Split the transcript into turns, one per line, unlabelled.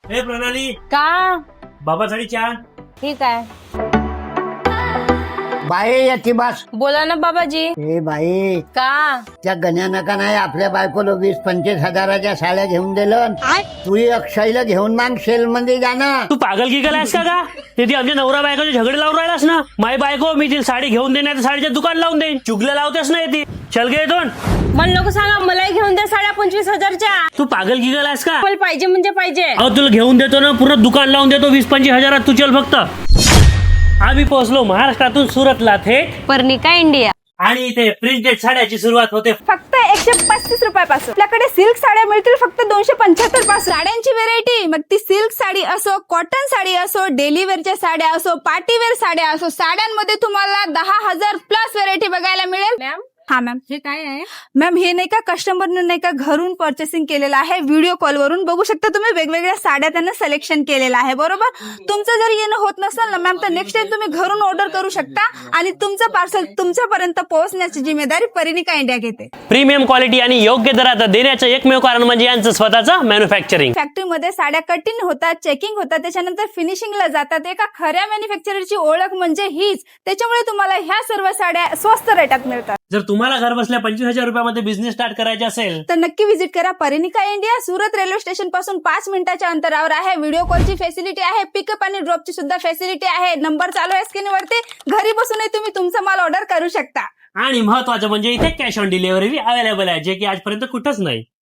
हे प्रणाली,
का?
बाबासाठी चहा.
ठीक आहे.
बाई याची बस.
बोला ना बाबाजी.
ए बाई,
का?
त्या गण्यानं का नाही आपल्या बायकोला 20-25 हजाराच्या साड्या घेऊन दिलं. तू अक्षयला घेऊन माग सेल मध्ये जाणार.
तू पागल की गेलायस का? ते ती आमच्या नवरा बायकोचे झगडे लावून राहिलास ना. माय बायको मी तिला साडी घेऊन देणार, साडीचं दुकान लावून देईन. चुगल्या लावतेस ना ती. चल गे इथून.
मला नको सांगा, मलाही घेऊन द्या साड्या 25,000च्या.
तू पागल की गेलायस का?
मला पाहिजे म्हणजे पाहिजे.
अहो तुला घेऊन देतो ना, पूर्ण दुकान लावून देतो 20-25 हजारात. तू चल फक्त. आम्ही पोहोचलो महाराष्ट्रातून सुरतला थेट,
पर्णिका इंडिया.
आणि इथे प्रिंटेड साड्याची सुरुवात होते.
फक्त 135 रुपयापासून आपल्याकडे सिल्क साड्या मिळतील फक्त 275 पासून. साड्यांची व्हेरायटी, मग ती सिल्क साडी असो, कॉटन साडी असो, डेली वेअरच्या साड्या असो, पार्टी वेअर साड्या असो, साड्यांमध्ये तुम्हाला 10,000 प्लस व्हेरायटी बघायला मिळेल.
मॅम,
हा मॅम,
हे काय आहे?
मॅम हे नाही का कस्टमरने नाही का घरून पर्चेसिंग केलेलं आहे. व्हिडिओ कॉलवरून बघू शकता तुम्ही, वेगवेगळ्या साड्या त्यांना सिलेक्शन केलेलं आहे. बरोबर. तुमचं जर येणं होत नसेल ना मॅम, तर नेक्स्ट टाइम तुम्ही घरून ऑर्डर करू शकता आणि तुमचं पार्सल तुमच्यापर्यंत पोहोचण्याची जिम्मेदारी पर्णिका इंडिया घेते.
प्रीमियम क्वालिटी आणि योग्य दरात देण्याचं एकमेव कारण म्हणजे यांचं स्वतःचं मॅन्युफॅक्चरिंग.
फॅक्टरीमध्ये साड्या कटिंग होतात, चेकिंग होतात, त्याच्यानंतर फिनिशिंगला जातात. एका खऱ्या मॅन्युफॅक्चररची ओळख म्हणजे हीच. त्याच्यामुळे तुम्हाला ह्या सर्व साड्या स्वस्त रेटात मिळतात.
जर तुम्हाला घर बसल्या 25,000 रुपयामध्ये बिझनेस स्टार्ट करायचा असेल
तर नक्की व्हिजिट करा Parnika India. Surat railway station पासून 5 मिनिटाच्या अंतरावर आहे. व्हिडिओ कॉलची फॅसिलिटी आहे, पिकअप आणि ड्रॉपची सुद्धा फॅसिलिटी आहे. नंबर चालू आहे स्क्रीनवरती. घरी बसूनही तुम्ही तुमचा माल ऑर्डर करू शकता.
आणि महत्वाचं म्हणजे इथे कॅश ऑन डिलिव्हरी अवेलेबल आहे, जे की आजपर्यंत कुठंच नाही.